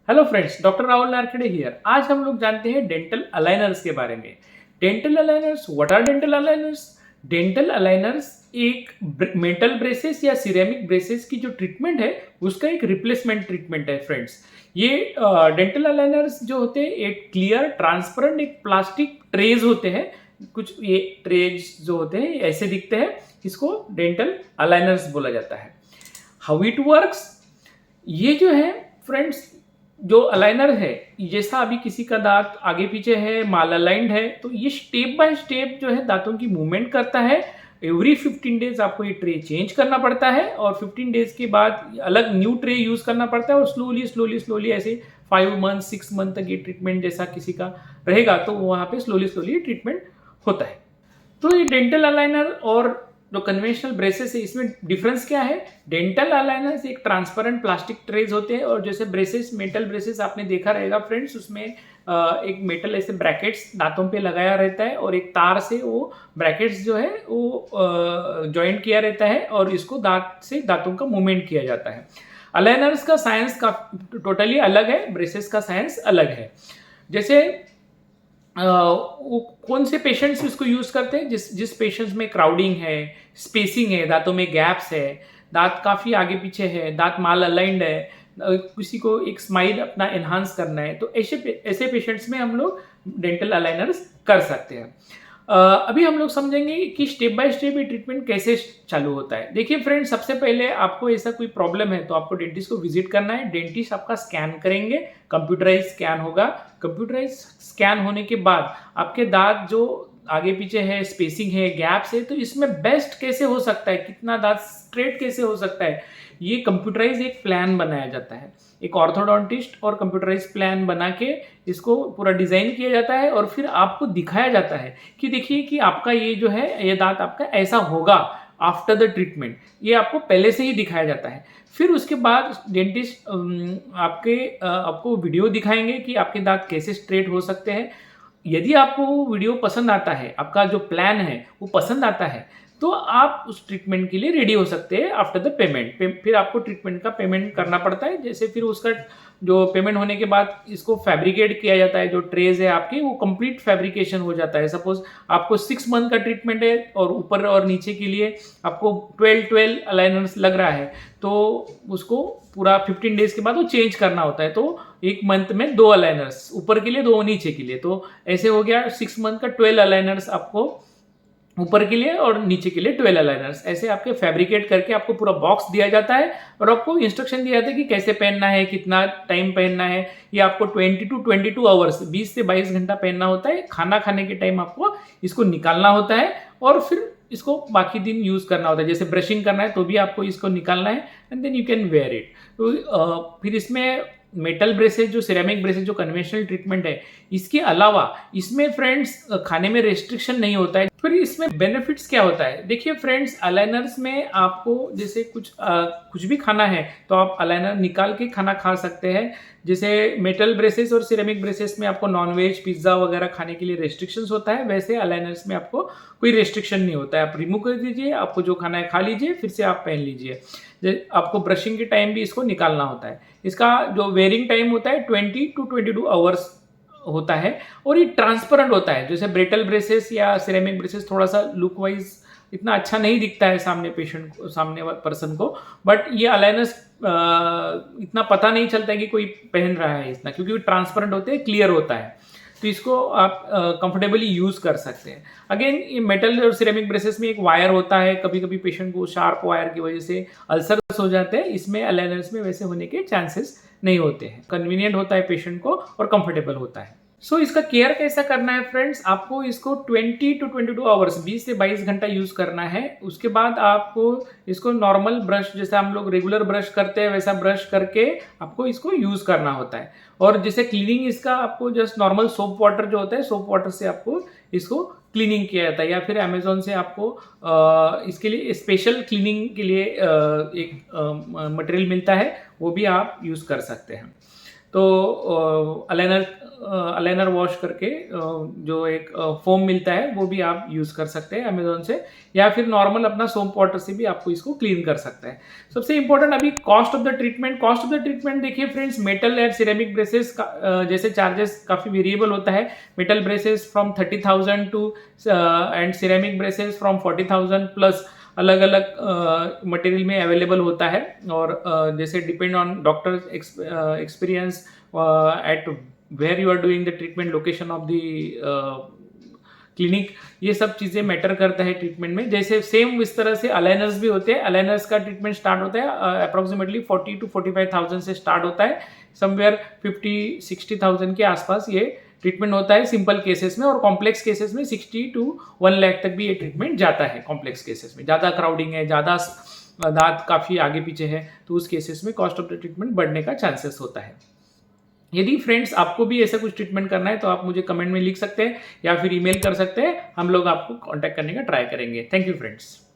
Hello friends, doctor Rahul Narkhede here. आज हम लोग जानते हैं डेंटल अलाइनर्स के बारे में। Dental aligners, what are dental aligners? Dental aligners एक मेटल ब्रेसेस या सिरेमिक ब्रेसेस की जो ट्रीटमेंट है उसका एक रिप्लेसमेंट ट्रीटमेंट है फ्रेंड्स। ये डेंटल अलाइनर्स जो होते हैं एक क्लियर ट्रांसपेरेंट एक प्लास्टिक ट्रेज होते हैं। कुछ ये ट्रेज जो होते हैं ऐसे दिखते हैं, इसको डेंटल अलाइनर्स बोला जाता है। हाउ इट वर्क्स, ये जो है फ्रेंड्स, जो अलाइनर है, जैसा अभी किसी का दांत आगे पीछे है, माल अलाइंड है, तो ये स्टेप बाय स्टेप जो है दांतों की मूवमेंट करता है। एवरी 15 डेज आपको ये ट्रे चेंज करना पड़ता है और 15 डेज के बाद अलग न्यू ट्रे यूज करना पड़ता है और स्लोली स्लोली स्लोली ऐसे 5 मंथ 6 मंथ तक ये ट्रीटमेंट जैसा किसी का रहेगा तो वहाँ पे स्लोली स्लोली ट्रीटमेंट होता है। तो ये डेंटल अलाइनर और जो कन्वेंशनल ब्रेसेस है इसमें डिफरेंस क्या है? डेंटल अलाइनर्स एक ट्रांसपेरेंट प्लास्टिक ट्रेज होते हैं और जैसे ब्रेसेस, मेटल ब्रेसेस आपने देखा रहेगा फ्रेंड्स, उसमें एक मेटल ऐसे ब्रैकेट्स दांतों पे लगाया रहता है और एक तार से वो ब्रैकेट्स जो है वो जॉइंट किया रहता है और इसको दांत से दांतों का मूवमेंट किया जाता है। अलाइनर्स का साइंस का टोटली अलग है, ब्रेसेस का साइंस अलग है। जैसे वो कौन से पेशेंट्स इसको यूज करते हैं? जिस पेशेंट्स में क्राउडिंग है, स्पेसिंग है, दांतों में गैप्स है, दांत काफी आगे पीछे है, दांत माल अलाइंड है, किसी को एक स्माइल अपना एनहांस करना है, तो ऐसे पेशेंट्स में हम लोग डेंटल अलाइनर्स कर सकते हैं। अभी हम लोग समझेंगे कि स्टेप बाय स्टेप ये ट्रीटमेंट कैसे चालू होता है। देखिए फ्रेंड्स, सबसे पहले आपको ऐसा कोई प्रॉब्लम है तो आपको डेंटिस्ट को विजिट करना है। डेंटिस्ट आपका स्कैन करेंगे, कंप्यूटराइज स्कैन होगा। कंप्यूटराइज स्कैन होने के बाद आपके दांत जो आगे पीछे है, स्पेसिंग है, गैप्स है, तो इसमें बेस्ट कैसे हो सकता है, कितना दांत स्ट्रेट कैसे हो सकता है, ये कंप्यूटराइज एक प्लान बनाया जाता है। एक ऑर्थोडोंटिस्ट और कंप्यूटराइज प्लान बना के इसको पूरा डिजाइन किया जाता है और फिर आपको दिखाया जाता है कि देखिए कि आपका ये जो है ये दांत आपका ऐसा होगा आफ्टर द ट्रीटमेंट। ये आपको पहले से ही दिखाया जाता है। फिर उसके बाद डेंटिस्ट आपको वीडियो दिखाएंगे कि आपके दांत कैसे स्ट्रेट हो सकते हैं। यदि आपको वो वीडियो पसंद आता है, आपका जो प्लान है वो पसंद आता है, तो आप उस ट्रीटमेंट के लिए रेडी हो सकते हैं आफ्टर द पेमेंट। फिर आपको ट्रीटमेंट का पेमेंट करना पड़ता है। जैसे फिर उसका जो पेमेंट होने के बाद इसको फैब्रिकेट किया जाता है, जो ट्रेज है आपकी वो कंप्लीट फैब्रिकेशन हो जाता है। सपोज आपको 6 मंथ का ट्रीटमेंट है और ऊपर और नीचे के लिए आपको 12 अलाइनर्स लग रहा है, तो उसको पूरा 15 डेज के बाद वो चेंज करना होता है। तो एक मंथ में 2 अलाइनर्स, ऊपर के लिए 2 नीचे के लिए, तो ऐसे हो गया 6 मंथ का 12 अलाइनर्स आपको ऊपर के लिए और नीचे के लिए 12 अलाइनर्स ऐसे आपके फैब्रिकेट करके आपको पूरा बॉक्स दिया जाता है और आपको इंस्ट्रक्शन दिया जाता है कि कैसे पहनना है, कितना टाइम पहनना है। ये आपको 20 to 22 आवर्स, 20 से 22 घंटा पहनना होता है। खाना खाने के टाइम आपको इसको निकालना होता है और फिर इसको बाकी दिन यूज करना होता है। जैसे ब्रशिंग करना है तो भी आपको इसको निकालना है and then you can wear it. तो फिर इसमें मेटल ब्रेसेस, जो सिरेमिक ब्रेसेस, जो कन्वेंशनल ट्रीटमेंट है, इसके अलावा इसमें फ्रेंड्स खाने में रेस्ट्रिक्शन नहीं होता है। फिर इसमें बेनिफिट्स क्या होता है? देखिए फ्रेंड्स, अलाइनर्स में आपको जैसे कुछ भी खाना है तो आप अलाइनर निकाल के खाना खा सकते हैं। जैसे मेटल ब्रेसेस और सिरेमिक ब्रेसेस में आपको नॉनवेज, पिज्जा वगैरह खाने के लिए रेस्ट्रिक्शंस होता है, वैसे अलाइनर्स में आपको कोई रेस्ट्रिक्शन नहीं होता है। आप रिमूव कर दीजिए, आपको जो खाना है खा लीजिए, फिर से आप पहन लीजिए। आपको ब्रशिंग के टाइम भी इसको निकालना होता है। इसका जो वेयरिंग टाइम होता है 20 to 22 आवर्स होता है और ये ट्रांसपेरेंट होता है। जैसे ब्रेटल ब्रेसेस या सिरेमिक ब्रेसेस थोड़ा सा लुक वाइज इतना अच्छा नहीं दिखता है सामने पेशेंट को, सामने पर्सन को, बट ये अलाइनर्स इतना पता नहीं चलता है कि कोई पहन रहा है इतना, क्योंकि ट्रांसपेरेंट होते हैं, क्लियर होता है, तो इसको आप कंफर्टेबली यूज कर सकते हैं। अगेन ये मेटल और सिरेमिक ब्रेसेस में एक वायर होता है, कभी कभी पेशेंट को शार्प वायर की वजह से अल्सर्स हो जाते हैं। इसमें अलाइनर्स में वैसे होने के चांसेस नहीं होते हैं। कन्वीनियंट होता है पेशेंट को और कंफर्टेबल होता है। सो इसका केयर कैसा करना है फ्रेंड्स? आपको इसको 20 to 22 आवर्स, 20 से 22 घंटा यूज करना है। उसके बाद आपको इसको नॉर्मल ब्रश, जैसे हम लोग रेगुलर ब्रश करते हैं वैसा ब्रश करके आपको इसको यूज करना होता है। और जैसे क्लीनिंग इसका आपको जस्ट नॉर्मल सोप वाटर जो होता है, सोप वाटर से आपको इसको क्लीनिंग किया जाता है, या फिर अमेजोन से आपको इसके लिए स्पेशल क्लीनिंग के लिए एक मटेरियल मिलता है, वो भी आप यूज कर सकते हैं। तो अलाइनर वॉश करके जो एक फोम मिलता है वो भी आप यूज़ कर सकते हैं अमेजोन से, या फिर नॉर्मल अपना सोप वाटर से भी आपको इसको क्लीन कर सकता है। सबसे इंपॉर्टेंट अभी कॉस्ट ऑफ द ट्रीटमेंट देखिए friends, metal and ceramic braces जैसे चार्जेस काफ़ी वेरिएबल होता है। Metal braces from 30,000 to and ceramic braces from 40,000 plus अलग अलग मटेरियल में अवेलेबल होता है। और जैसे depend on doctor experience at where you are doing the treatment, location of the clinic, ये सब चीज़ें मैटर करता है ट्रीटमेंट में। जैसे सेम इस तरह से अलाइनर्स भी होते हैं। अलाइनर्स का ट्रीटमेंट स्टार्ट होता है अप्रोक्सीमेटली 40 to 45,000 से स्टार्ट होता है। समवेयर 50-60,000 के आसपास ये ट्रीटमेंट होता है सिंपल केसेस में, और कॉम्प्लेक्स केसेस में 60 to 1 लाख तक भी ये ट्रीटमेंट जाता है। कॉम्प्लेक्स केसेस में ज़्यादा क्राउडिंग है, ज़्यादा दांत काफ़ी आगे पीछे है, तो उस केसेस में कॉस्ट ऑफ द ट्रीटमेंट बढ़ने का चांसेस होता है। यदि फ्रेंड्स आपको भी ऐसा कुछ ट्रीटमेंट करना है तो आप मुझे कमेंट में लिख सकते हैं या फिर ईमेल कर सकते हैं, हम लोग आपको कांटेक्ट करने का ट्राई करेंगे। Thank you friends.